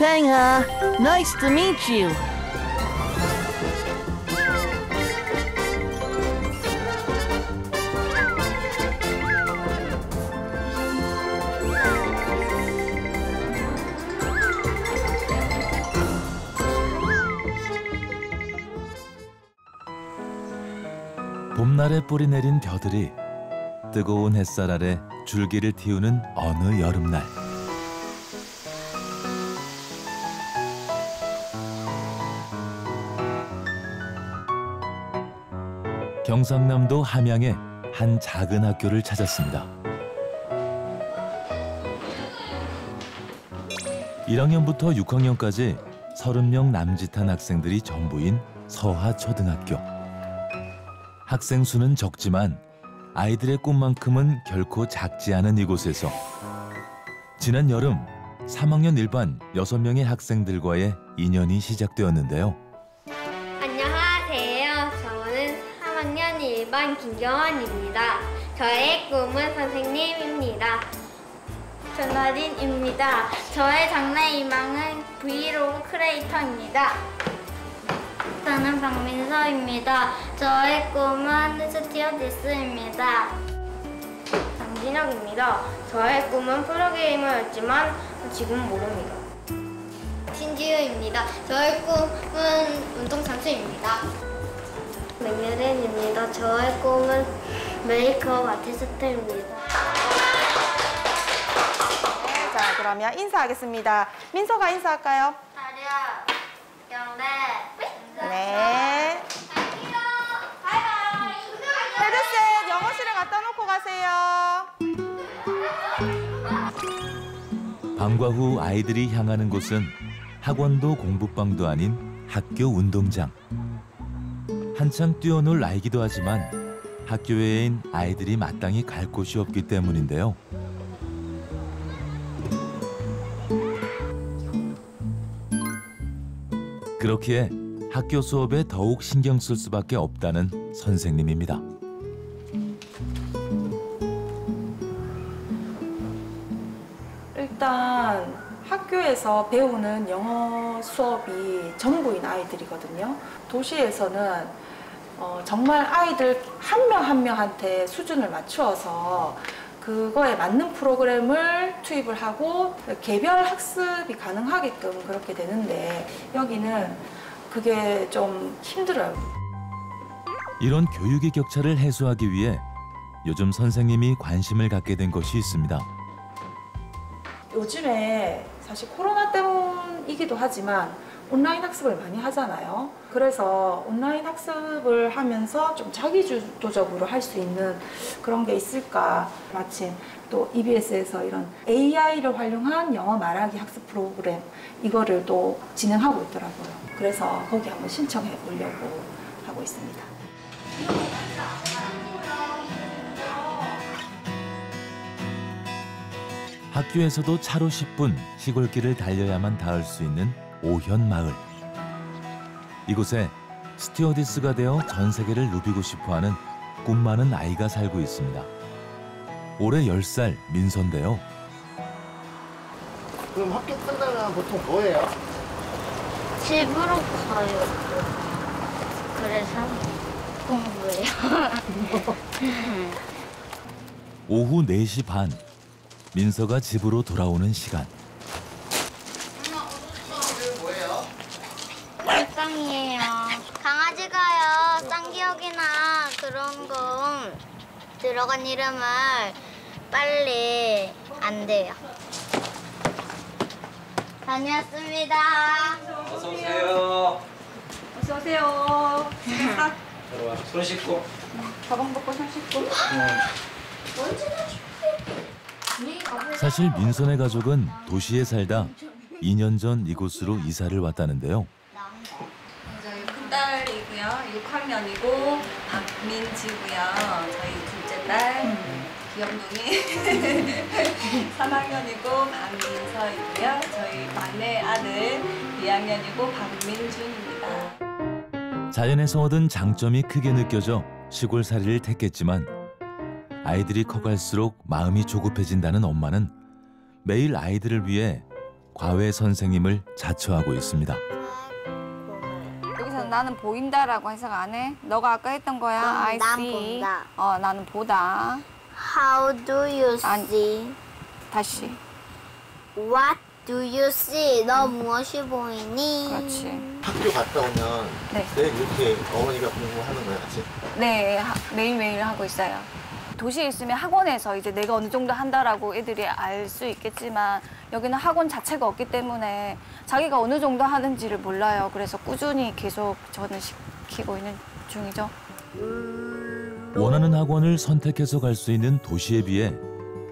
Pengha, nice to meet you. 봄날에 뿌리 내린 벼들이 뜨거운 햇살 아래 줄기를 틔우는 어느 여름날. 경상남도 함양의 한 작은 학교를 찾았습니다. 1학년부터 6학년까지 30명 남짓한 학생들이 전부인 서하초등학교. 학생 수는 적지만 아이들의 꿈만큼은 결코 작지 않은 이곳에서 지난 여름 3학년 1반 6명의 학생들과의 인연이 시작되었는데요. 안녕하세요. 저는 3학년 1반 김경원입니다. 저의 꿈은 선생님입니다. 전나린입니다. 저의 장래 희망은 브이로그 크리에이터입니다. 저는 박민서입니다. 저의 꿈은 스튜어디스입니다. 장진혁입니다. 저의 꿈은 프로게이머였지만 지금 모릅니다. 신지우입니다. 저의 꿈은 운동선수입니다. 맥유린입니다. 저의 꿈은 메이크업 아티스트입니다. 네, 자, 그러면 인사하겠습니다. 민서가 인사할까요? 다리야, 영래. 네. 헤드셋 영어실에 갖다 놓고 가세요. 방과 후 아이들이 향하는 곳은 학원도 공부방도 아닌 학교 운동장. 한창 뛰어놀 나이기도 하지만 학교 외에인 아이들이 마땅히 갈 곳이 없기 때문인데요. 그렇기에 학교 수업에 더욱 신경 쓸 수밖에 없다는 선생님입니다. 일단 학교에서 배우는 영어 수업이 전부인 아이들이거든요. 도시에서는 정말 아이들 한 명 한 명한테 수준을 맞추어서 그거에 맞는 프로그램을 투입을 하고 개별 학습이 가능하게끔 그렇게 되는데 여기는 그게 좀 힘들어요. 이런 교육의 격차를 해소하기 위해 요즘 선생님이 관심을 갖게 된 것이 있습니다. 요즘에 사실 코로나 때문이기도 하지만 온라인 학습을 많이 하잖아요. 그래서 온라인 학습을 하면서 좀 자기주도적으로 할 수 있는 그런 게 있을까. 마침 또 EBS에서 이런 AI를 활용한 영어 말하기 학습 프로그램 이거를 또 진행하고 있더라고요. 그래서 거기 한번 신청해 보려고 하고 있습니다. 학교에서도 차로 10분 시골길을 달려야만 닿을 수 있는 오현마을. 이곳에 스튜어디스가 되어 전 세계를 누비고 싶어하는 꿈 많은 아이가 살고 있습니다. 올해 10살 민서인데요. 그럼 학교 끝나면 보통 뭐 해요? 집으로 가요. 그래서 공부해요. 오후 4시 반, 민서가 집으로 돌아오는 시간. 뭐예요? 일상이에요. 강아지가요, 쌍기역이나 그런 거 들어간 이름을 빨리 안 돼요. 다녀왔습니다. 어서 오세요. 어서 오세요. 들어와. 손 씻고. 가방 벗고 손 씻고. 사실 민선의 가족은 도시에 살다 2년 전 이곳으로 이사를 왔다는데요. 저희 큰딸이고요. 6학년이고 박민지고요. 저희 둘째 딸 귀염둥이 3학년이고 박민서이고요. 저희 막내 아들 2학년이고 박민준입니다. 자연에서 얻은 장점이 크게 느껴져 시골살이를 택했지만 아이들이 커갈수록 마음이 조급해진다는 엄마는 매일 아이들을 위해 과외 선생님을 자처하고 있습니다. 여기서 나는 보인다라고 해석 안 해? 너가 아까 했던 거야. I 난 see. 본다. 나는 보다. How do you 아니. see? 다시. What do you see? 너 무엇이 보이니? 그렇지. 학교 갔다 오면 네. 매일 이렇게 어머니가 공부하는 거야, 같이? 네, 매일매일 하고 있어요. 도시에 있으면 학원에서 이제 내가 어느 정도 한다라고 애들이 알 수 있겠지만 여기는 학원 자체가 없기 때문에 자기가 어느 정도 하는지를 몰라요. 그래서 꾸준히 계속 저는 시키고 있는 중이죠. 원하는 학원을 선택해서 갈 수 있는 도시에 비해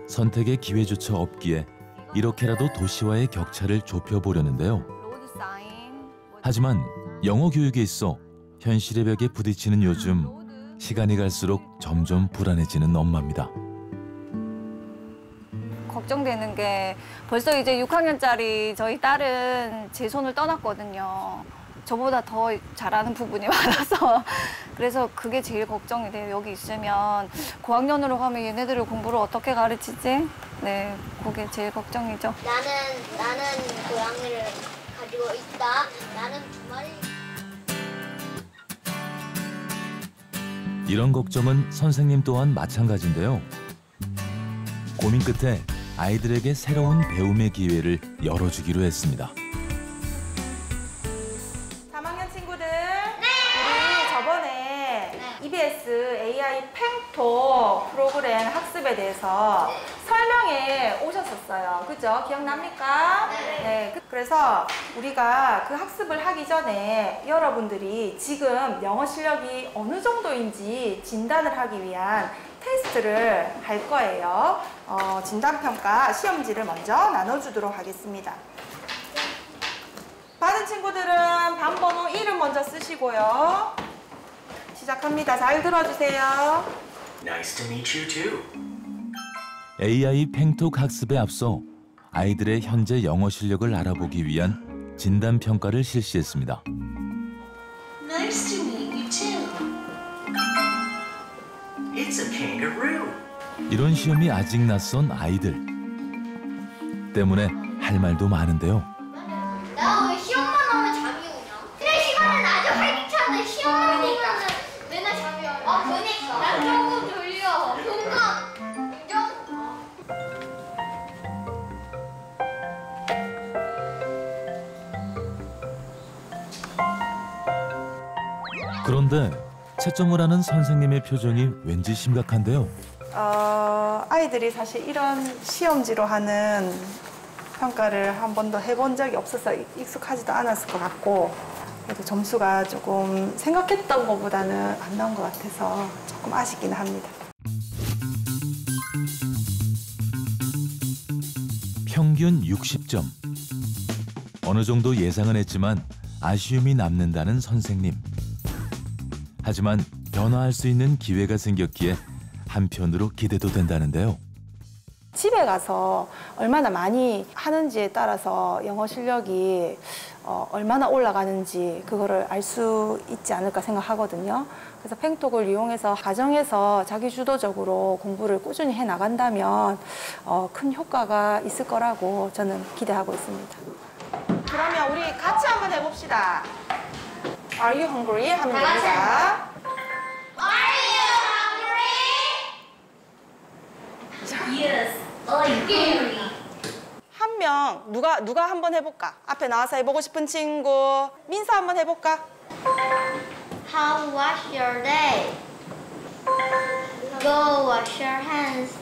선택의 기회조차 없기에 이렇게라도 도시와의 격차를 좁혀보려는데요. 로드 사인. 하지만 영어 교육에 있어 현실의 벽에 부딪히는 요즘 시간이 갈수록 점점 불안해지는 엄마입니다. 걱정되는 게 벌써 이제 6학년짜리 저희 딸은 제 손을 떠났거든요. 저보다 더 잘하는 부분이 많아서 그래서 그게 제일 걱정이 돼요. 여기 있으면 고학년으로 가면 얘네들을 공부를 어떻게 가르치지? 네, 그게 제일 걱정이죠. 나는 고양이를 가지고 있다. 나는 두 마리. 이런 걱정은 선생님 또한 마찬가지인데요. 고민 끝에 아이들에게 새로운 배움의 기회를 열어주기로 했습니다. 3학년 친구들, 우리 저번에 EBS AI 팽토 프로그램 학습에 대해서 설명해 오셨었어요. 그죠? 기억납니까? 네. 그래서 우리가 그 학습을 하기 전에 여러분들이 지금 영어 실력이 어느 정도인지 진단을 하기 위한 테스트를 할 거예요. 진단평가 시험지를 먼저 나눠주도록 하겠습니다. 받은 친구들은 반번호 1을 먼저 쓰시고요. 시작합니다. 잘 들어주세요. Nice to meet you too. AI 팽톡 학습에 앞서 아이들의 현재 영어 실력을 알아보기 위한 진단 평가를 실시했습니다. Nice to meet you too. It's a kangaroo. 이런 시험이 아직 낯선 아이들 때문에 할 말도 많은데요. 나 왜 시험만 하면 잠이 오냐? 그래 시간은 아주 활기차네. 시험만 하면 맨날 잠이 오냐? 그러니까. 난 조금 졸려. 공감. 인정? 그런데 채점을 하는 선생님의 표정이 왠지 심각한데요. 아이들이 사실 이런 시험지로 하는 평가를 한 번도 해본 적이 없어서 익숙하지도 않았을 것 같고, 그래도 점수가 조금 생각했던 것보다는 안 나온 것 같아서 조금 아쉽긴 합니다. 평균 60점. 어느 정도 예상은 했지만 아쉬움이 남는다는 선생님. 하지만 변화할 수 있는 기회가 생겼기에 한편으로 기대도 된다는데요. 집에 가서 얼마나 많이 하는지에 따라서 영어 실력이 얼마나 올라가는지 그거를 알 수 있지 않을까 생각하거든요. 그래서 팽톡을 이용해서 가정에서 자기주도적으로 공부를 꾸준히 해나간다면 큰 효과가 있을 거라고 저는 기대하고 있습니다. 그러면 우리 같이 한번 해봅시다. Are you hungry? 하면 됩니다. Yes. Hungry. 한 명 누가 한번 해볼까? 앞에 나와서 해보고 싶은 친구. 민서 한번 해볼까? How was your day? Go wash your hands.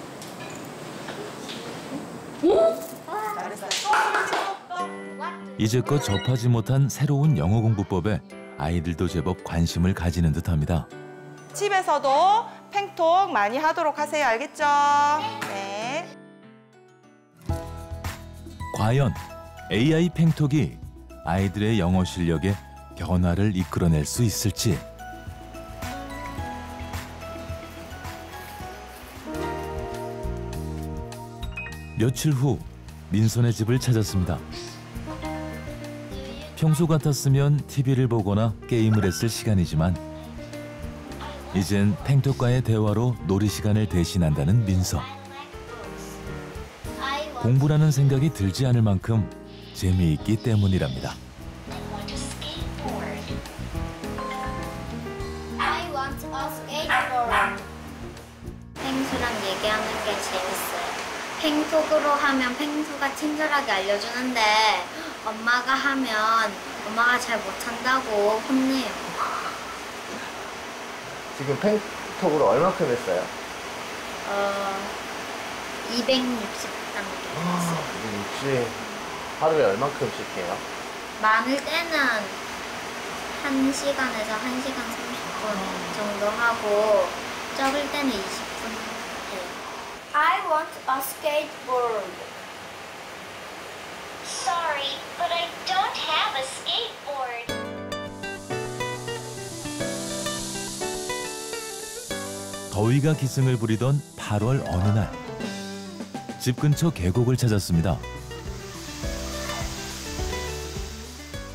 이제껏 접하지 못한 새로운 영어 공부법에 아이들도 제법 관심을 가지는 듯합니다. 집에서도 팽톡 많이 하도록 하세요. 알겠죠? 네. 과연 AI 팽톡이 아이들의 영어 실력에 변화를 이끌어낼 수 있을지. 며칠 후 민선의 집을 찾았습니다. 평소 같았으면 TV를 보거나 게임을 했을 시간이지만 이젠 팽톡과의 대화로 놀이 시간을 대신한다는 민서. 공부라는 생각이 들지 않을 만큼 재미있기 때문이랍니다. I want a skateboard. 펭수랑 얘기하는 게 재밌어요. 펭톡으로 하면 펭수가 친절하게 알려주는데 엄마가 하면 엄마가 잘 못한다고 혼내요. 지금 팽톡으로 얼마큼 했어요? 260단계 했어요. 혹시 하루에 얼마큼씩 해요? 많을 때는 1시간에서 1시간 30분 정도 하고 적을 때는 20분 해요. I want a skateboard. Sorry, but I don't have a skateboard. 더위가 기승을 부리던 8월 어느 날, 집 근처 계곡을 찾았습니다.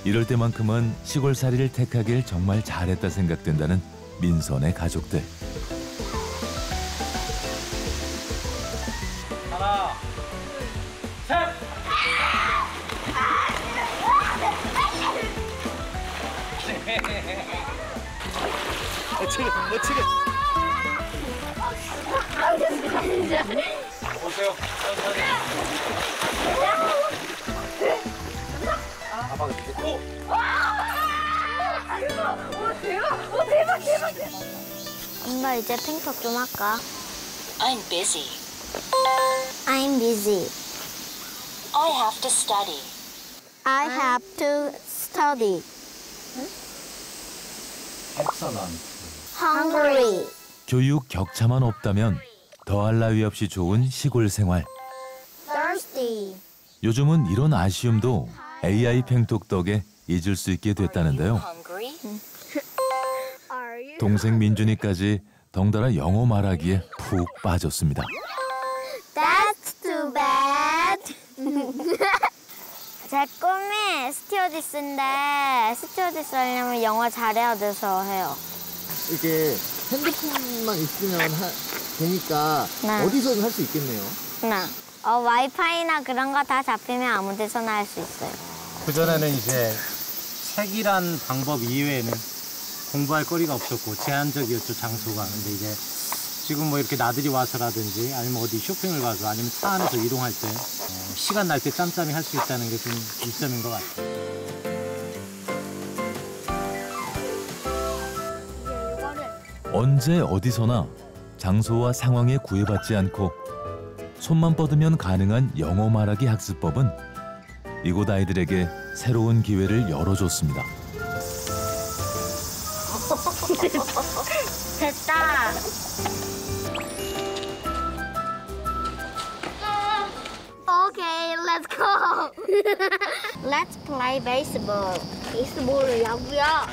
이럴 때만큼은 시골살이를 택하길 정말 잘했다 생각된다는 민선의 가족들. 하나, 셋! 보세요. 엄마 이제 팽톡 좀 할까? I'm busy. I'm busy. I have to study. I have to study. Hungry. 교육 격차만 없다면 더할 나위 없이 좋은 시골 생활. Thirsty. 요즘은 이런 아쉬움도 AI 팽톡 덕에 잊을 수 있게 됐다는데요. Hungry? 동생 민준이까지 덩달아 영어 말하기에 푹 빠졌습니다. That's too bad. 제 꿈이 스튜어디스인데 스튜어디스 하려면 영어 잘해야 돼서 해요. 이게 핸드폰만 있으면 되니까 네. 어디서든 할 수 있겠네요. 와이파이나 그런 거 다 잡히면 아무 데서나 할 수 있어요. 그전에는 이제 책이란 방법 이외에는 공부할 거리가 없었고 제한적이었죠, 장소가. 근데 이제 지금 뭐 이렇게 나들이 와서라든지 아니면 어디 쇼핑을 가서 아니면 차 안에서 이동할 때 시간 날 때 짬짬이 할 수 있다는 게 좀 이점인 것 같아요. 언제 어디서나 장소와 상황에 구애받지 않고 손만 뻗으면 가능한 영어 말하기 학습법은 이곳 아이들에게 새로운 기회를 열어줬습니다. 됐다. Okay, let's go. Let's play baseball. 베이스볼은 야구야.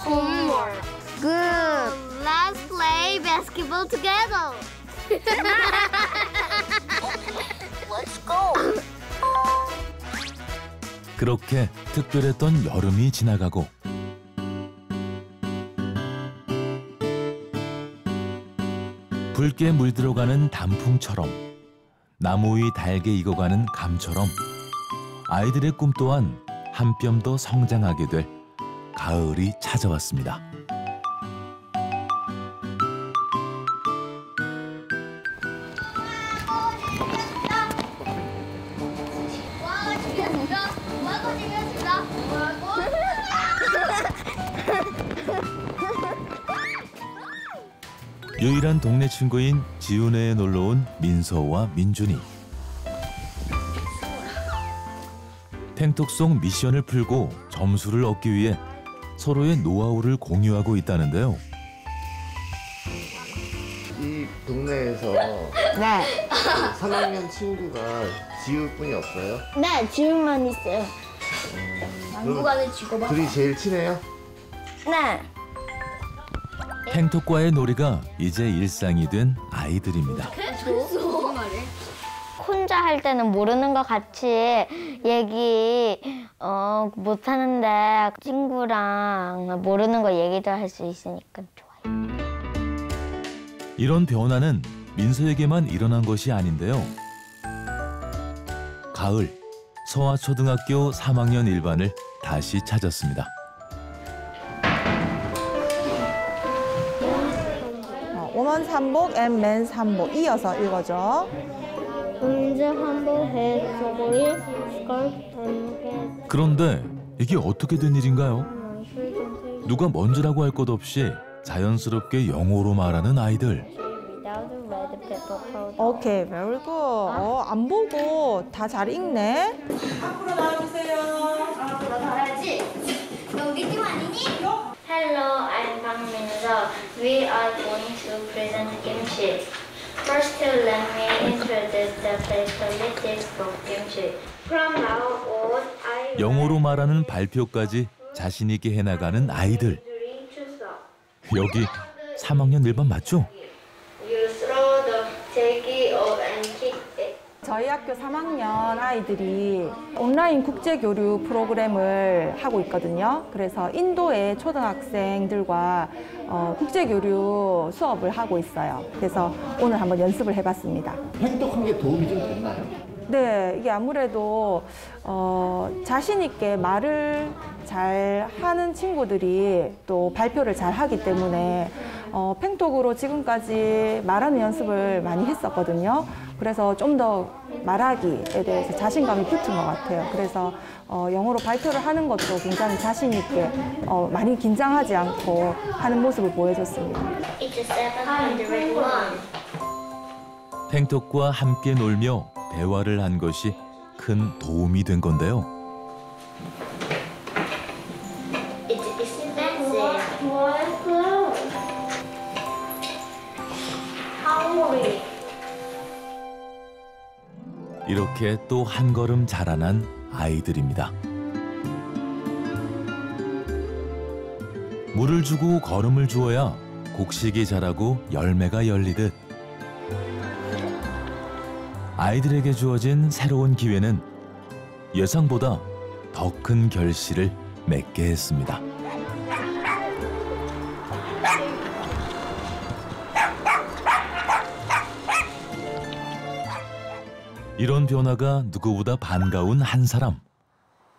Homework. Good. Let's play basketball together. Let's go. 그렇게 특별했던 여름이 지나가고 붉게 물들어가는 단풍처럼 나무 위 달게 익어가는 감처럼 아이들의 꿈 또한 한 뼘 더 성장하게 될 가을이 찾아왔습니다. 유일한 동네 친구인 지훈회에 놀러온 민서와 민준이. 팽톡 속 미션을 풀고 점수를 얻기 위해 서로의 노하우를 공유하고 있다는데요. 이 동네에서 네. 3학년 친구가 지우뿐이 없어요? 네, 지훈만 있어요. 당구간을 지고봐. 둘이 제일 친해요? 네. 팽톡과의 놀이가 이제 일상이 된 아이들입니다. 혼자 할 때는 모르는 거 같이 얘기 못하는데 친구랑 모르는 거 얘기도 할 수 있으니까 좋아요. 이런 변화는 민서에게만 일어난 것이 아닌데요. 가을, 서화초등학교 3학년 1반을 다시 찾았습니다. woman 한복 and man 한복 이어서 읽어줘. 언제 한복에 저고리 스커트 그런데 이게 어떻게 된 일인가요? 누가 먼저라고 할 것 없이 자연스럽게 영어로 말하는 아이들. 오케이, very good. 안 보고 다 잘 읽네. 앞으로 나와주세요. 너 잘하지? 너 우리 팀 아니니? Hello, I'm Bang Min-seo. We are going to present kimchi. First, let me introduce the specialties of kimchi. From now on, I will 영어로 말하는 발표까지 자신 있게 해나가는 아이들. 여기 3학년 1반 맞죠? You throw the jackie up and kick it. 저희 학교 3학년 아이들이 온라인 국제교류 프로그램을 하고 있거든요. 그래서 인도의 초등학생들과 국제교류 수업을 하고 있어요. 그래서 오늘 한번 연습을 해봤습니다. 획득한 게 도움이 좀 됐나요? 네, 이게 아무래도 자신 있게 말을 잘 하는 친구들이 또 발표를 잘 하기 때문에 팽톡으로 지금까지 말하는 연습을 많이 했었거든요. 그래서 좀 더 말하기에 대해서 자신감이 붙은 것 같아요. 그래서 영어로 발표를 하는 것도 굉장히 자신 있게 많이 긴장하지 않고 하는 모습을 보여줬습니다. It's 701. 팽톡과 함께 놀며 대화를 한 것이 큰 도움이 된 건데요. It's expensive. Hungry. 이렇게 또 한 걸음 자라난 아이들입니다. 물을 주고 걸음을 주어야 곡식이 자라고 열매가 열리듯 아이들에게 주어진 새로운 기회는 예상보다 더 큰 결실을 맺게 했습니다. 이런 변화가 누구보다 반가운 한 사람,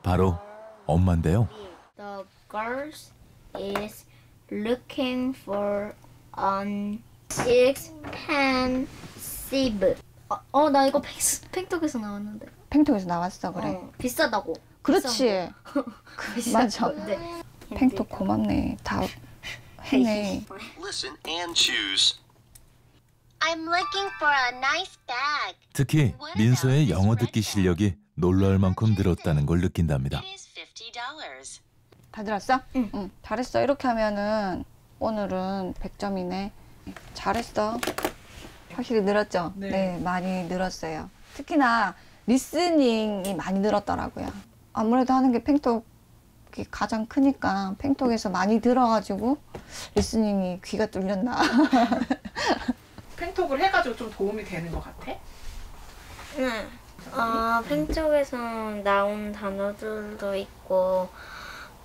바로 엄마인데요. The girls is looking for an expensive. 나 이거 팽톡에서 나왔는데. 팽톡에서 나왔어 그래. 비싸다고. 그렇지. 맞아. 네. 팽톡 고맙네. 다 했네. Listen and choose. I'm looking for a nice bag. 특히 민서의 영어 듣기 실력이 놀라울 만큼 늘었다는 걸 느낀답니다. It is $50. 다 들었어? 응. 잘했어. 이렇게 하면은 오늘은 100점이네. 잘했어. 확실히 늘었죠? 네, 많이 늘었어요. 특히나 리스닝이 많이 늘었더라고요. 아무래도 하는 게 팽톡이 가장 크니까 팽톡에서 많이 들어가지고 리스닝이 귀가 뚫렸나. 팽톡을 해가지고 좀 도움이 되는 것 같아? 네. 팽톡에서 나온 단어들도 있고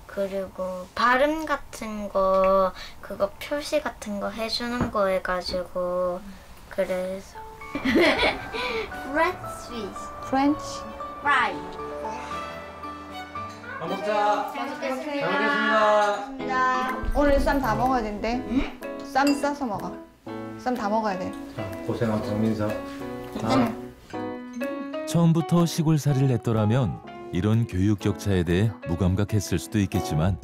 그리고 발음 같은 거 그거 표시 같은 거 해주는 거 해가지고 그래서 French 프렌치. fry. 밥 먹자. 잘 먹겠습니다. 오늘 쌈 다 먹어야 된대. 쌈 싸서 먹어. 쌈 다 먹어야 돼. 고생한 박민서. 처음부터 시골살이를 했더라면 이런 교육 격차에 대해 무감각했을 수도 있겠지만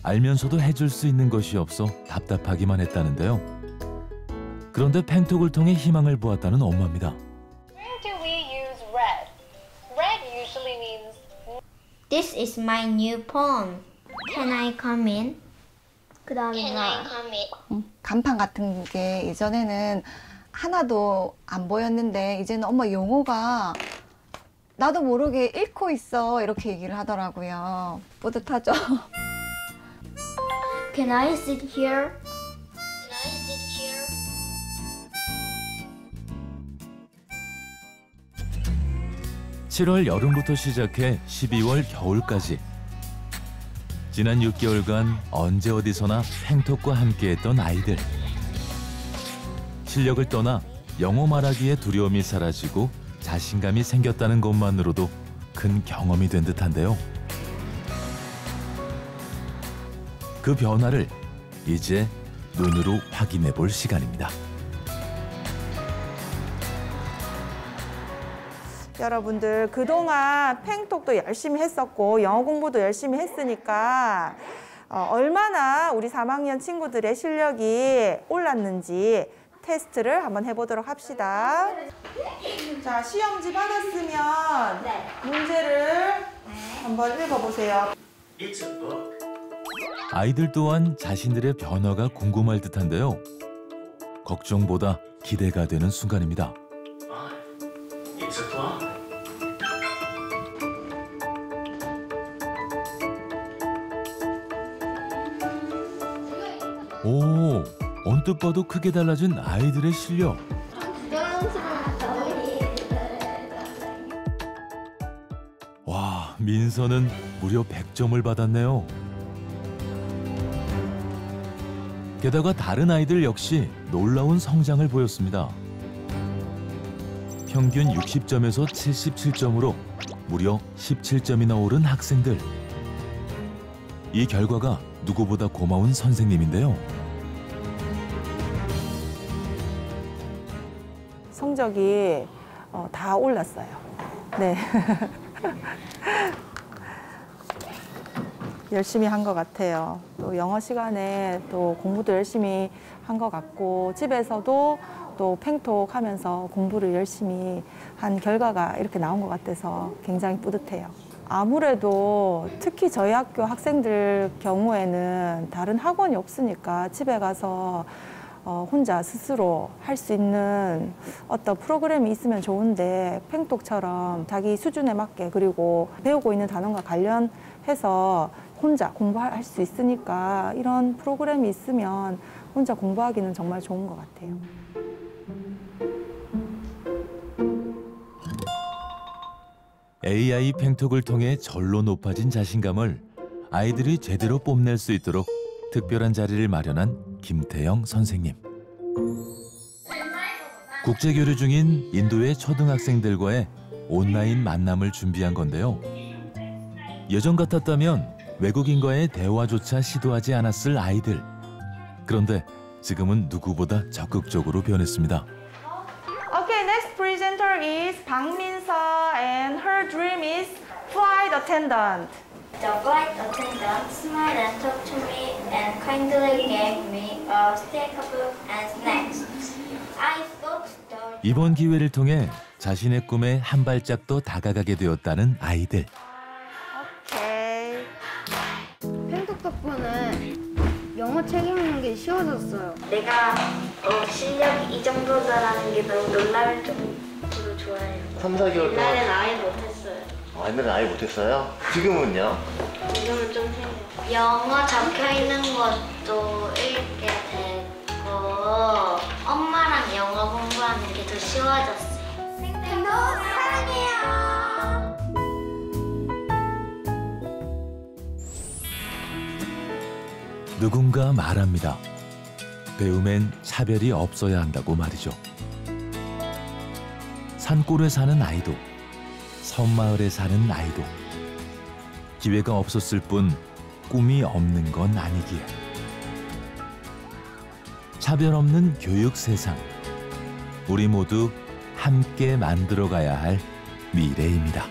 알면서도 해줄 수 있는 것이 없어 답답하기만 했다는데요. 그런데 팽톡을 통해 희망을 보았다는 엄마입니다. Where do we use red? Red usually means This is my new phone. Can I come in? 그 다음에 can I come in? 간판 같은 게 예전에는 하나도 안 보였는데 이제는 엄마 용어가 나도 모르게 읽고 있어 이렇게 얘기를 하더라고요. 뿌듯하죠? Can I sit here? Can I sit here? 7월 여름부터 시작해 12월 겨울까지 지난 6개월간 언제 어디서나 팽톡과 함께했던 아이들. 실력을 떠나 영어 말하기에 두려움이 사라지고 자신감이 생겼다는 것만으로도 큰 경험이 된 듯한데요. 그 변화를 이제 눈으로 확인해 볼 시간입니다. 여러분들 그동안 팽톡도 열심히 했었고 영어 공부도 열심히 했으니까 얼마나 우리 3학년 친구들의 실력이 올랐는지 테스트를 한번 해보도록 합시다. 자, 시험지 받았으면 문제를 한번 읽어보세요. 아이들 또한 자신들의 변화가 궁금할 듯한데요. 걱정보다 기대가 되는 순간입니다. 오, 언뜻 봐도 크게 달라진 아이들의 실력. 와, 민서는 무려 100점을 받았네요. 게다가 다른 아이들 역시 놀라운 성장을 보였습니다. 평균 60점에서 77점으로 무려 17점이나 오른 학생들. 이 결과가 누구보다 고마운 선생님인데요. 성적이 다 올랐어요. 네. 열심히 한 것 같아요. 또 영어 시간에 또 공부도 열심히 한 것 같고 집에서도 또 팽톡 하면서 공부를 열심히 한 결과가 이렇게 나온 것 같아서 굉장히 뿌듯해요. 아무래도 특히 저희 학교 학생들 경우에는 다른 학원이 없으니까 집에 가서 혼자 스스로 할 수 있는 어떤 프로그램이 있으면 좋은데 팽톡처럼 자기 수준에 맞게 그리고 배우고 있는 단원과 관련해서 혼자 공부할 수 있으니까 이런 프로그램이 있으면 혼자 공부하기는 정말 좋은 것 같아요. AI 팽톡을 통해 절로 높아진 자신감을 아이들이 제대로 뽐낼 수 있도록 특별한 자리를 마련한 김태영 선생님. 국제교류 중인 인도의 초등학생들과의 온라인 만남을 준비한 건데요. 예전 같았다면 외국인과의 대화조차 시도하지 않았을 아이들. 그런데 지금은 누구보다 적극적으로 변했습니다. Okay, next presenter is 박민서 and her dream is flight attendant. The flight attendant smiled and talked to me and kindly gave me a steak and snacks. I thought the... 이번 기회를 통해 자신의 꿈에 한 발짝 더 다가가게 되었다는 아이들. 오케이. 팽톡 덕분에 영어 책 읽는 게 쉬워졌어요. 내가 실력이 이 정도다라는 게 너무 놀라울 정도로 좋아요. 3, 4개월 동안. 옛날엔 아예 못했어요. 옛날엔 아예 못했어요? 지금은요? 지금은 좀 해요. 영어 적혀있는 것도 읽게 되고 엄마랑 영어 공부하는 게 더 쉬워졌어요. 너무 사랑해요. 누군가 말합니다. 배움엔 차별이 없어야 한다고 말이죠. 산골에 사는 아이도, 섬마을에 사는 아이도 기회가 없었을 뿐 꿈이 없는 건 아니기에. 차별 없는 교육 세상. 우리 모두 함께 만들어가야 할 미래입니다.